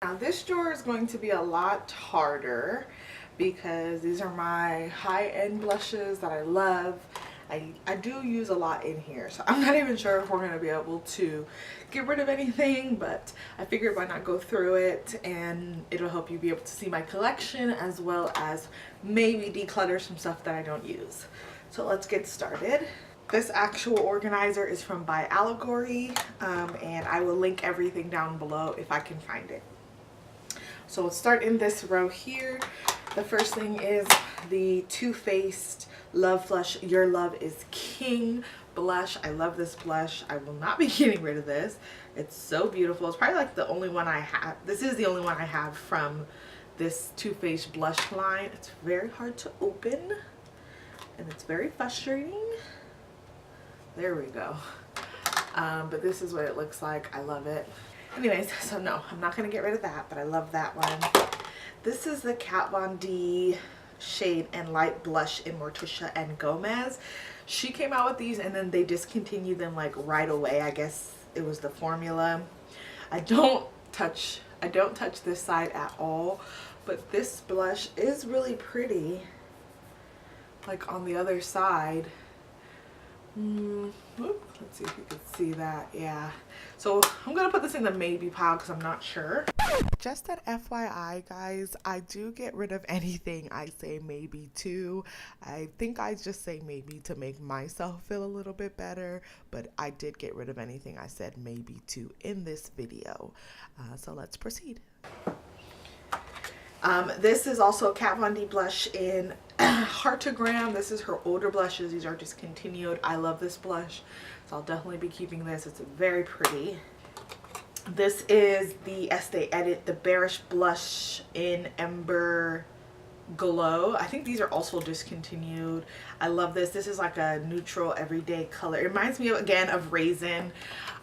Now this drawer is going to be a lot harder because these are my high-end blushes that I love. I do use a lot in here, so I'm not even sure if we're going to be able to get rid of anything, but I figured why not go through it, and it'll help you be able to see my collection as well as maybe declutter some stuff that I don't use. So let's get started. This actual organizer is from By Allegory, and I will link everything down below if I can find it. So let's start in this row here. The first thing is the Too Faced Love Flush Your Love is King blush. I love this blush. I will not be getting rid of this. It's so beautiful. It's probably like the only one I have. This is the only one I have from this Too Faced blush line. It's very hard to open and it's very frustrating. There we go. But this is what it looks like. I love it. Anyways, so no, I'm not going to get rid of that, but I love that one. This is the Kat Von D Shade and Light Blush in Morticia and Gomez. She came out with these and then they discontinued them like right away. I guess it was the formula. I don't touch this side at all, but this blush is really pretty. Like on the other side. Let's see if you can see that. Yeah, so I'm gonna put this in the maybe pile because I'm not sure. Just an FYI guys, I do get rid of anything I say maybe to. I think I just say maybe to make myself feel a little bit better, but I did get rid of anything I said maybe to in this video. So let's proceed. This is also a Kat Von D blush in Heartogram. This is her older blushes. These are discontinued. I love this blush, so I'll definitely be keeping this. It's very pretty. This is the Estee Edit, the Bearish blush in Ember Glow. I think these are also discontinued. I love this. This is like a neutral everyday color. It reminds me of, again, of Raisin.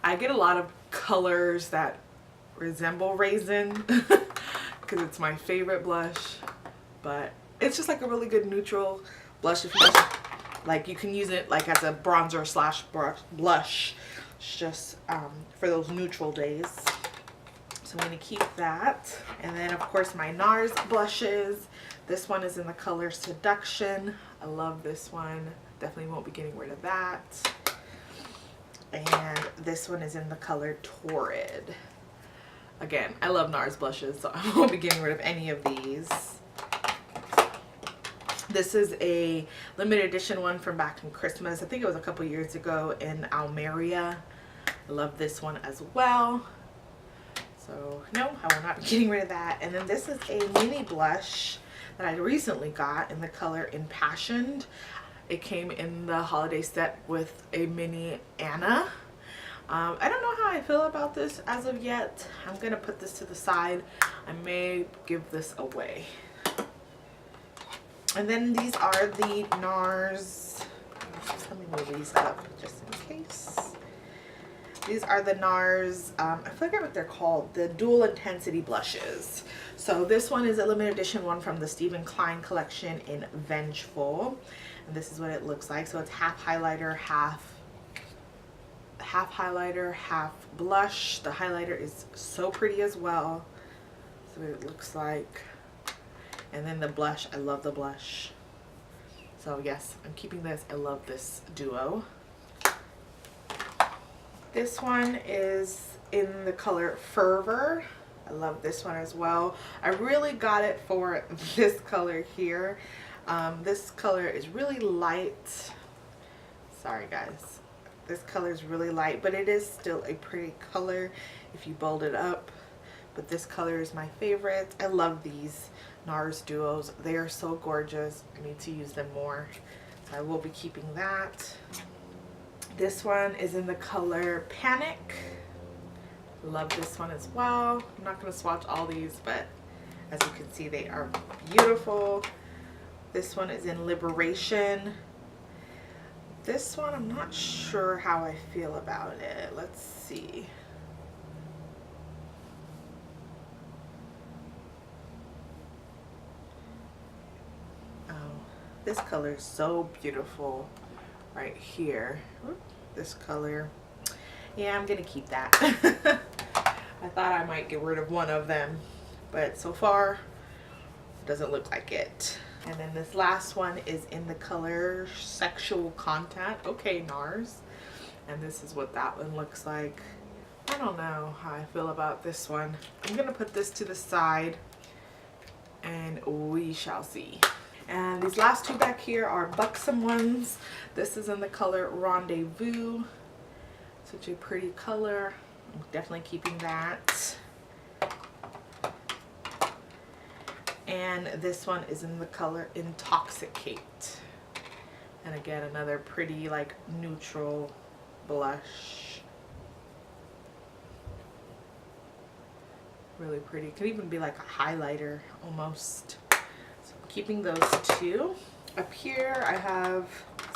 I get a lot of colors that resemble Raisin because it's my favorite blush, but it's just like a really good neutral blush. If you just, like, you can use it like as a bronzer slash blush. It's just for those neutral days. So I'm going to keep that. And then of course my NARS blushes. This one is in the color Seduction. I love this one. Definitely won't be getting rid of that. And this one is in the color Torrid. Again, I love NARS blushes, so I won't be getting rid of any of these. This is a limited edition one from back in Christmas. I think it was a couple years ago in Almeria. I love this one as well. So no, I will not be getting rid of that. And then this is a mini blush that I recently got in the color Impassioned. It came in the holiday set with a mini Anna. I don't know how I feel about this as of yet. I'm gonna put this to the side. I may give this away. And then these are the NARS. Let me move these up just in case. These are the NARS, I forget what they're called, the Dual Intensity Blushes. So this one is a limited edition one from the Stephen Klein collection in Vengeful. And this is what it looks like. So it's half highlighter, half blush. The highlighter is so pretty as well. So it looks like. And then the blush, I love the blush. So yes, I'm keeping this. I love this duo. This one is in the color Fervor. I love this one as well. I really got it for this color here. This color is really light. Sorry guys. This color is really light, but it is still a pretty color if you bold it up. But this color is my favorite. I love these NARS duos. They are so gorgeous. I need to use them more. So I will be keeping that. This one is in the color Panic. Love this one as well. I'm not going to swatch all these, but as you can see, they are beautiful. This one is in Liberation. This one, I'm not sure how I feel about it. Let's see. Oh, this color is so beautiful right here. This color. Yeah, I'm gonna keep that. I thought I might get rid of one of them, but so far it doesn't look like it. And then this last one is in the color Sexual Contact. Okay, NARS. And this is what that one looks like. I don't know how I feel about this one. I'm gonna put this to the side and we shall see. And these last two back here are buxom ones. This is in the color Rendezvous. Such a pretty color. I'm definitely keeping that. And this one is in the color Intoxicate. And again, another pretty like neutral blush. Really pretty. Could even be like a highlighter almost. So I'm keeping those two. Up here I have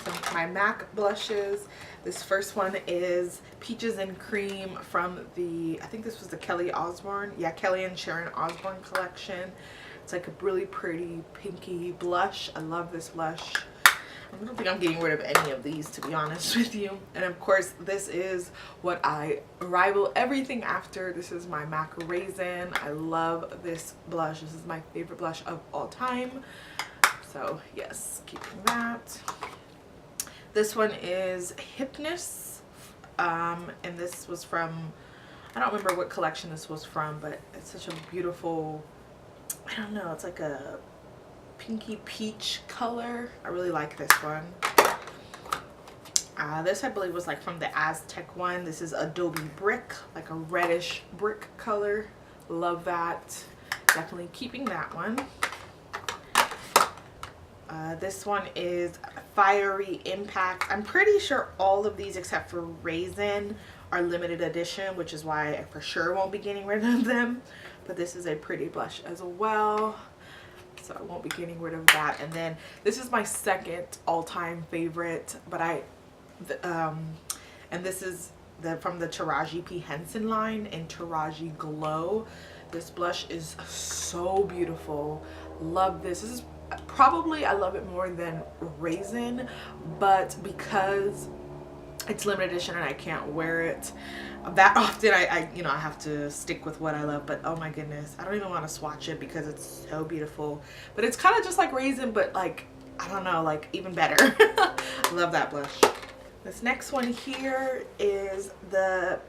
some my MAC blushes. This first one is Peaches and Cream from the, I think this was the Kelly Osbourne. Yeah, Kelly and Sharon Osbourne collection. It's like a really pretty pinky blush. I love this blush. I don't think I'm getting rid of any of these, to be honest with you. And of course, this is what I rival everything after. This is my MAC Raisin. I love this blush. This is my favorite blush of all time. So yes, keeping that. This one is Hypnus. And this was from, I don't remember what collection this was from, but it's such a beautiful, I don't know, it's like a pinky peach color. I really like this one. This I believe was like from the Aztec one. This is Adobe Brick, like a reddish brick color. Love that. Definitely keeping that one. This one is Fiery Impact. I'm pretty sure all of these except for Raisin are limited edition, which is why I for sure won't be getting rid of them. But this is a pretty blush as well, so I won't be getting rid of that. And then this is my second all-time favorite, but and this is from the Taraji P. Henson line in Taraji Glow. This blush is so beautiful. Love this. This is probably, I love it more than Raisin, but because it's limited edition and I can't wear it that often, I you know, I have to stick with what I love. But oh my goodness, I don't even want to swatch it because it's so beautiful. But it's kind of just like Raisin, but like, I don't know, like even better. I love that blush. This next one here is the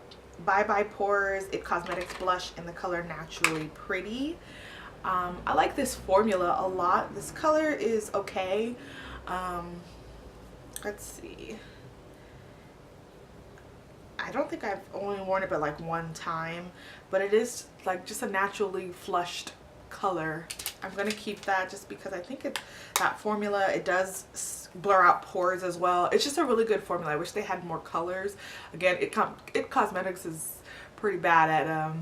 Bye Bye Pores It Cosmetics blush in the color Naturally Pretty. I like this formula a lot. This color is okay. Let's see. I don't think I've only worn it but like one time, but it is like just a naturally flushed color. I'm gonna keep that just because I think that formula, it does blur out pores as well. It's just a really good formula. I wish they had more colors. Again, It Cosmetics is pretty bad at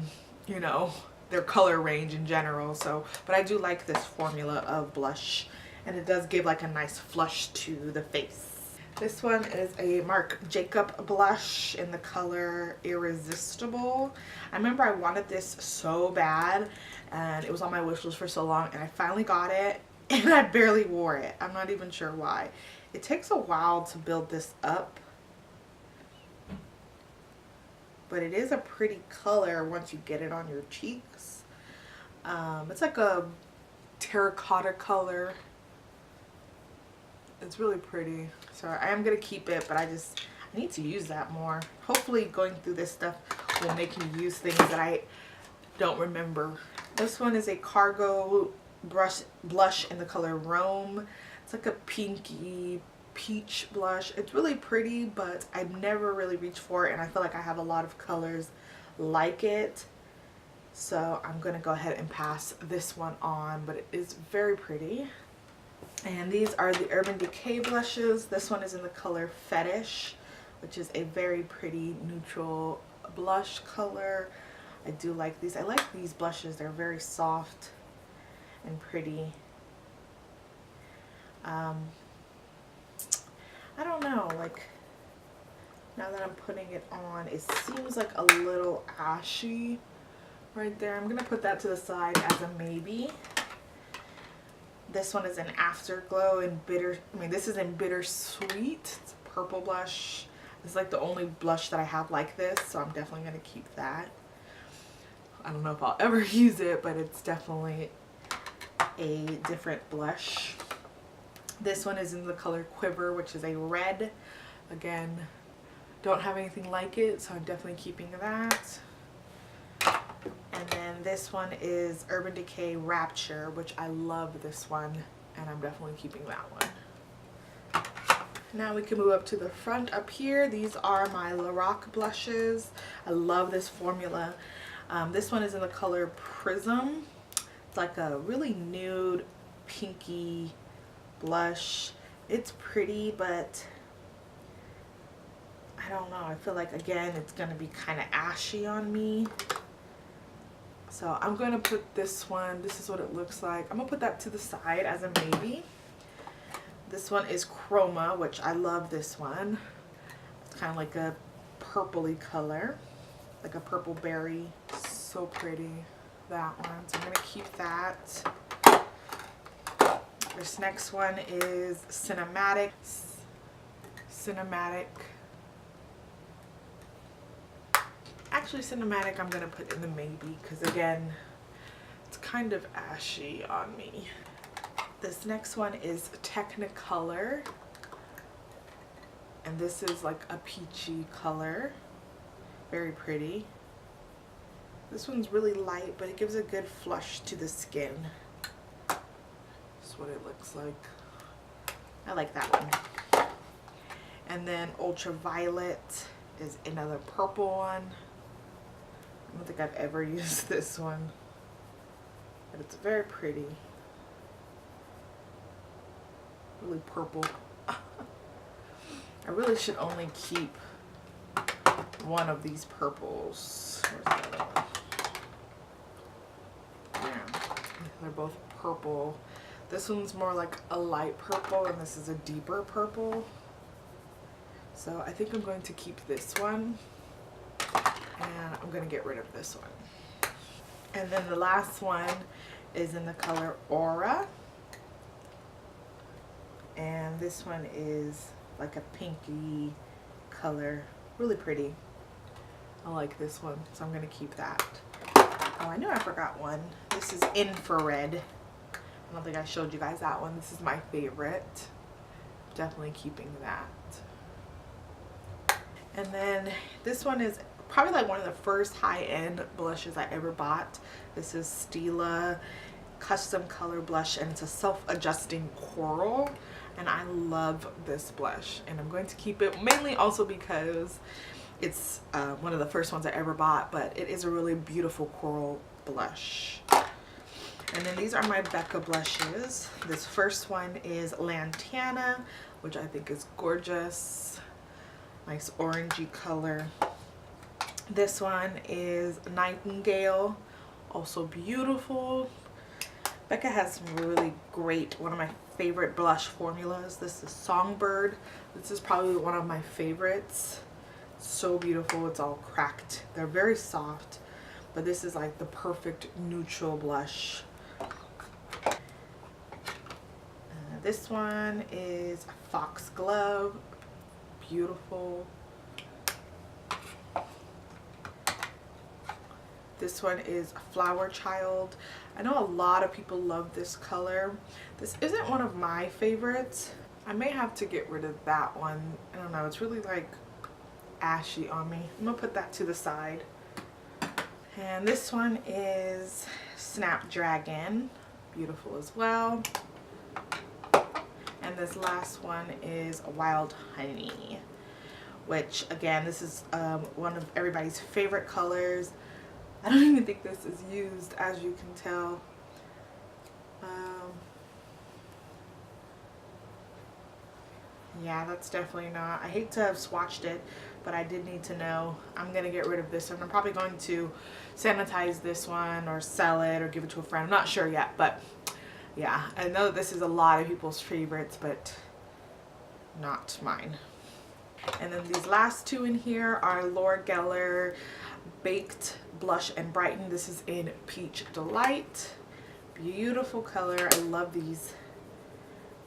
you know, their color range in general. So, but I do like this formula of blush, and it does give like a nice flush to the face. This one is a Marc Jacob blush in the color Irresistible. I remember I wanted this so bad and it was on my wish list for so long, and I finally got it and I barely wore it. I'm not even sure why. It takes a while to build this up, but it is a pretty color once you get it on your cheeks. It's like a terracotta color. It's really pretty. So I am gonna keep it, but I need to use that more. Hopefully going through this stuff will make me use things that I don't remember. This one is a Cargo blush in the color Rome. It's like a pinky peach blush. It's really pretty, but I've never really reached for it, and I feel like I have a lot of colors like it. So I'm gonna go ahead and pass this one on, but it is very pretty. And these are the Urban Decay blushes. This one is in the color Fetish, which is a very pretty neutral blush color. I do like these. I like these blushes. They're very soft and pretty. I don't know, like now that I'm putting it on, it seems like a little ashy right there. I'm gonna put that to the side as a maybe. This one is an Afterglow in this is in Bittersweet. It's a purple blush. This is like the only blush that I have like this, so I'm definitely gonna keep that. I don't know if I'll ever use it, but it's definitely a different blush. This one is in the color Quiver, which is a red. Again, don't have anything like it, so I'm definitely keeping that. And then this one is Urban Decay Rapture, which I love this one, and I'm definitely keeping that one. Now we can move up to the front up here. These are my Lorac blushes. I love this formula. This one is in the color Prism. It's like a really nude, pinky blush. It's pretty, but I don't know. I feel like, again, it's going to be kind of ashy on me. So I'm going to put this one, this is what it looks like. I'm going to put that to the side as a maybe. This one is Chroma, which I love this one. It's kind of like a purpley color, like a purple berry. So pretty, that one. So I'm going to keep that. This next one is Cinematic. Actually, Cinematic I'm going to put in the maybe because, again, it's kind of ashy on me. This next one is Technicolor. And this is like a peachy color. Very pretty. This one's really light, but it gives a good flush to the skin. That's what it looks like. I like that one. And then Ultraviolet is another purple one. I don't think I've ever used this one, but it's very pretty. Really purple. I really should only keep one of these purples. Where's the other one? Yeah, they're both purple. This one's more like a light purple, and this is a deeper purple. So I think I'm going to keep this one, and I'm going to get rid of this one. And then the last one is in the color Aura. And this one is like a pinky color. Really pretty. I like this one, so I'm going to keep that. Oh, I knew I forgot one. This is Infrared. I don't think I showed you guys that one. This is my favorite. Definitely keeping that. And then this one is probably like one of the first high-end blushes I ever bought. This is Stila Custom Color Blush, and it's a self-adjusting coral. And I love this blush, and I'm going to keep it mainly also because it's one of the first ones I ever bought, but it is a really beautiful coral blush. And then these are my Becca blushes. This first one is Lantana, which I think is gorgeous. Nice orangey color. This one is Nightingale, also beautiful. Becca has some really great, one of my favorite blush formulas. This is Songbird. This is probably one of my favorites. So beautiful. It's all cracked. They're very soft, but this is like the perfect neutral blush. This one is Foxglove. Beautiful. This one is Flower Child. I know a lot of people love this color. This isn't one of my favorites. I may have to get rid of that one. I don't know. It's really like ashy on me. I'm gonna put that to the side. And this one is Snapdragon. Beautiful as well. And this last one is Wild Honey, which again, this is one of everybody's favorite colors. I don't even think this is used, as you can tell. Yeah, that's definitely not. I hate to have swatched it, but I did need to know. I'm going to get rid of this one. I'm probably going to sanitize this one or sell it or give it to a friend. I'm not sure yet, but yeah, I know this is a lot of people's favorites, but not mine. And then these last two in here are Laura Geller Baked Blush and Brighten. This is in Peach Delight. Beautiful color. I love these.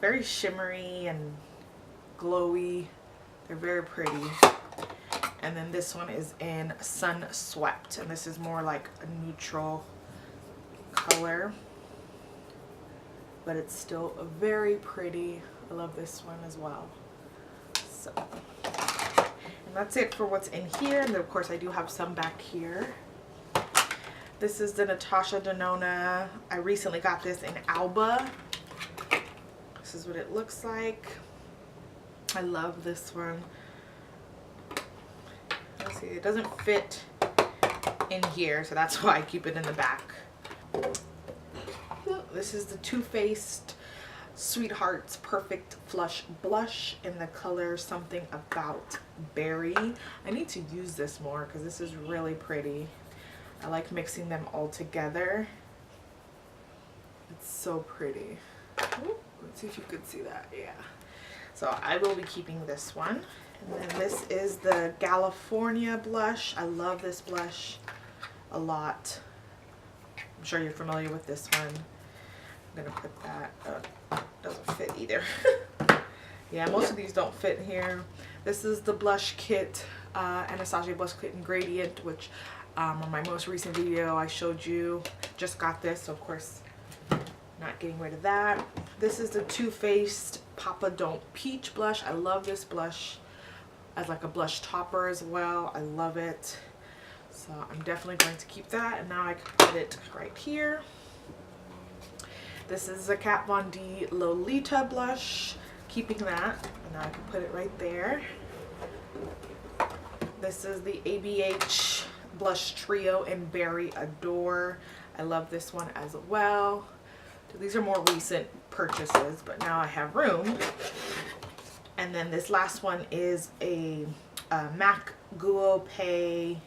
Very shimmery and glowy. They're very pretty. And then this one is in Sun Swept, and this is more like a neutral color, but it's still very pretty. I love this one as well. So, and that's it for what's in here. And then of course I do have some back here. This is the Natasha Denona. I recently got this in Alba. This is what it looks like. I love this one. Let's see, it doesn't fit in here, so that's why I keep it in the back. This is the Too Faced Sweethearts Perfect Flush Blush in the color Something About Berry. I need to use this more because this is really pretty. I like mixing them all together. It's so pretty. Ooh, let's see if you could see that. Yeah. So I will be keeping this one. And then this is the California blush. I love this blush a lot. I'm sure you're familiar with this one. I'm gonna put that, doesn't fit either. Yeah, most of these don't fit here. This is the blush kit, Anastasia blush kit in Gradient, which on my most recent video I showed you. Just got this, so of course not getting rid of that. This is the Too Faced Papa Don't Peach blush. I love this blush as like a blush topper as well. I love it. So I'm definitely going to keep that, and now I can put it right here. This is the Kat Von D Lolita blush. Keeping that, and now I can put it right there. This is the ABH Blush Trio in Berry Adore. I love this one as well. These are more recent purchases, but now I have room. And then this last one is a MAC Guo Pei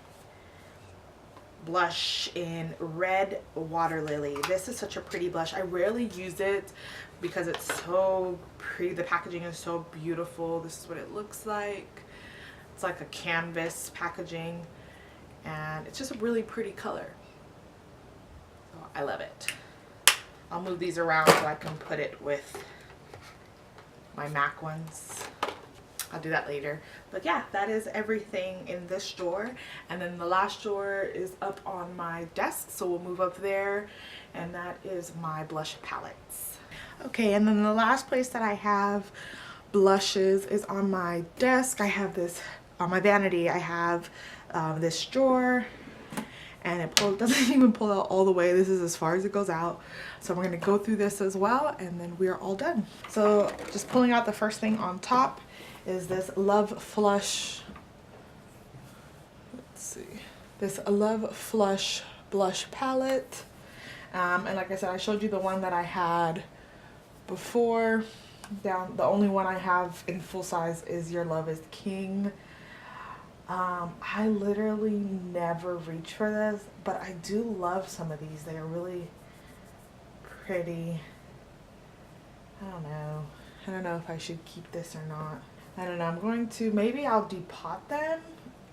blush in Red Water Lily. This is such a pretty blush. I rarely use it because it's so pretty. The packaging is so beautiful. This is what it looks like. It's like a canvas packaging, and it's just a really pretty color. So I love it. I'll move these around so I can put it with my MAC ones. I'll do that later. But yeah, that is everything in this drawer. And then the last drawer is up on my desk, so we'll move up there. And that is my blush palettes. Okay, and then the last place that I have blushes is on my desk. I have this, on my vanity, I have this drawer. And it doesn't even pull out all the way. This is as far as it goes out. So we're gonna go through this as well, and then we are all done. So just pulling out the first thing on top is this Love Flush. Let's see. This Love Flush blush palette. And like I said, I showed you the one that I had before. The only one I have in full size is Your Love Is King. I literally never reach for this, but I do love some of these. They are really pretty. I don't know if I should keep this or not. I don't know. I'm going to, maybe I'll depot them.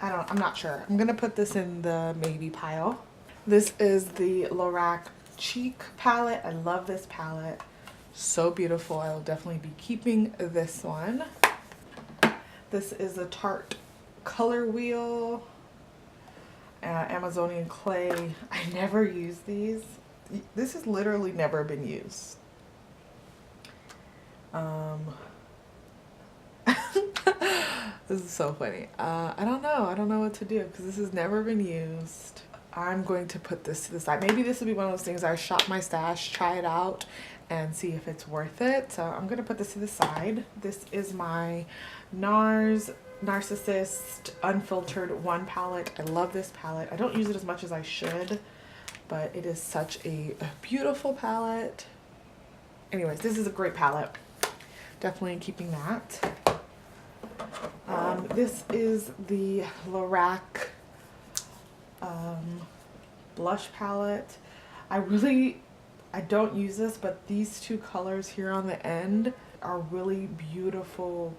I'm not sure. I'm gonna put this in the maybe pile. This is the Lorac Cheek palette. I love this palette. So beautiful. I will definitely be keeping this one. This is a Tarte Color Wheel, Amazonian Clay. I never use these. This has literally never been used. This is so funny. I don't know what to do because this has never been used. I'm going to put this to the side. Maybe this will be one of those things I shop my stash, try it out, and see if it's worth it. So I'm gonna put this to the side. This is my NARS Narcissist Unfiltered 1 palette. I love this palette. I don't use it as much as I should, but it is such a beautiful palette. Anyways, this is a great palette. Definitely keeping that. This is the Lorac blush palette. I don't use this, but these two colors here on the end are really beautiful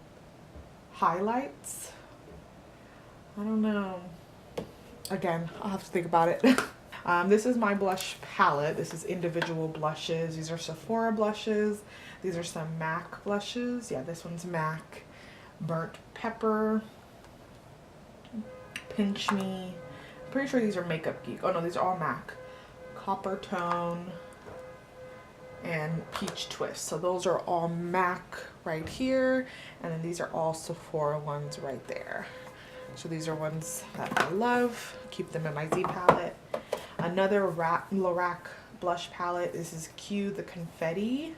highlights. I don't know. Again, I'll have to think about it. This is my blush palette. This is individual blushes. These are Sephora blushes. These are some MAC blushes. Yeah, this one's MAC. Burnt Pepper. Pinch Me. I'm pretty sure these are Makeup Geek. Oh no, these are all MAC. Copper Tone and Peach Twist. So those are all MAC right here, and then these are all Sephora ones right there. So these are ones that I love. Keep them in my Z palette. Another Lorac blush palette. This is Q the Confetti.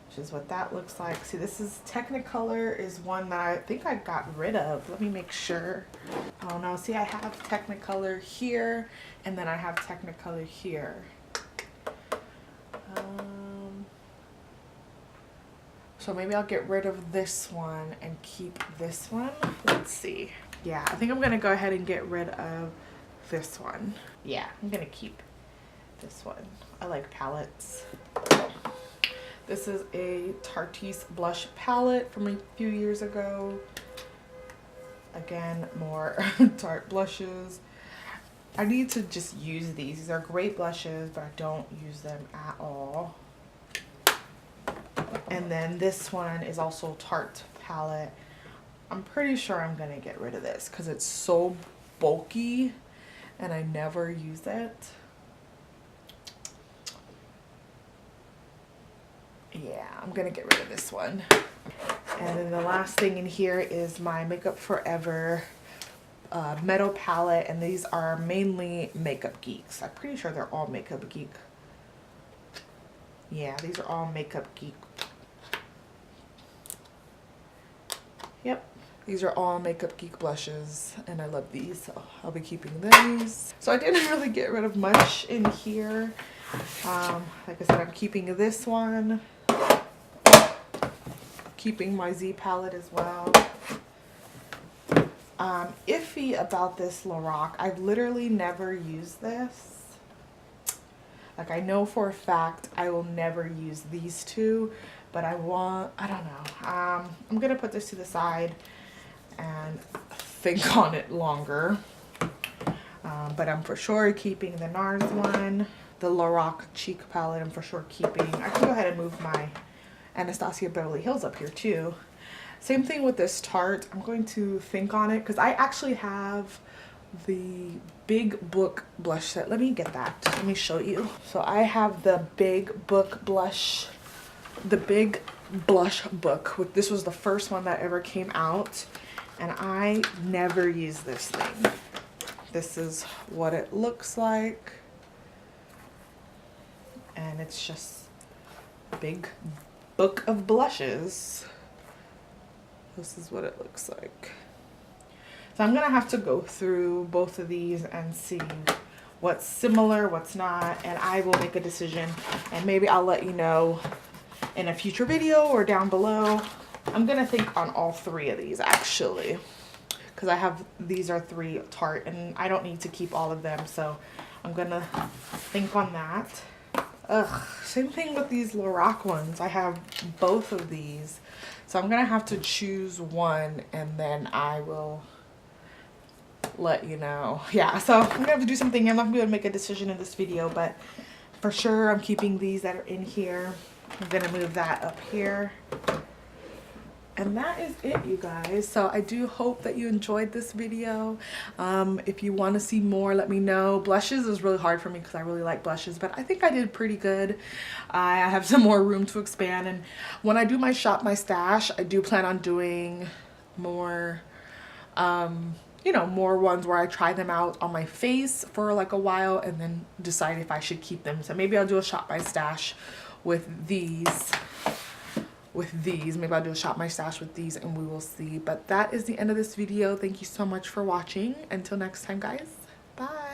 Which is what that looks like. See, this is Technicolor is one that I think I got rid of. Let me make sure. Oh no, see, I have Technicolor here, and then I have Technicolor here. So maybe I'll get rid of this one and keep this one. Let's see. Yeah, I think I'm gonna go ahead and get rid of this one. Yeah, I'm gonna keep this one. I like palettes. This is a Tarte's blush palette from a few years ago. Again, more Tarte blushes. I need to just use these. These are great blushes, but I don't use them at all. And then this one is also Tarte palette. I'm pretty sure I'm gonna get rid of this because it's so bulky and I never use it. Yeah, I'm gonna get rid of this one. And then the last thing in here is my Makeup Forever Meadow palette, and these are mainly Makeup Geeks. I'm pretty sure they're all Makeup Geek. Yeah, these are all Makeup Geek. Yep, these are all Makeup Geek blushes, and I love these, so I'll be keeping these. So I didn't really get rid of much in here. Like I said, I'm keeping this one, keeping my Z palette as well. Iffy about this Lorac, I've literally never used this. Like, I know for a fact I will never use these two, but I don't know. I'm gonna put this to the side and think on it longer. But I'm for sure keeping the NARS one. The Lorac Cheek palette I'm for sure keeping. I can go ahead and move my Anastasia Beverly Hills up here too. Same thing with this Tarte. I'm going to think on it because I actually have the Big Book blush set. Let me get that. Let me show you. So I have the Big Book blush, the Big Blush Book. This was the first one that ever came out, and I never use this thing. This is what it looks like, and it's just a big book of blushes. This is what it looks like. So I'm gonna have to go through both of these and see what's similar, what's not, and I will make a decision, and maybe I'll let you know in a future video or down below. I'm gonna think on all three of these actually, because I have, these are 3 Tarte and I don't need to keep all of them, so I'm gonna think on that. Ugh, same thing with these Lorac ones. I have both of these, so I'm gonna have to choose one and then I will let you know. Yeah, so I'm gonna have to do something. I'm not gonna be able to make a decision in this video, but for sure I'm keeping these that are in here. I'm gonna move that up here. And that is it, you guys. So I do hope that you enjoyed this video. If you want to see more, let me know. Blushes is really hard for me because I really like blushes, but I think I did pretty good. I have some more room to expand, and when I do my Shop My Stash, I do plan on doing more you know, more ones where I try them out on my face for like a while and then decide if I should keep them. So maybe I'll do a Shop My Stash with these. Maybe I'll do a Shop My Stash with these, and we will see. But that is the end of this video. Thank you so much for watching. Until next time, guys. Bye.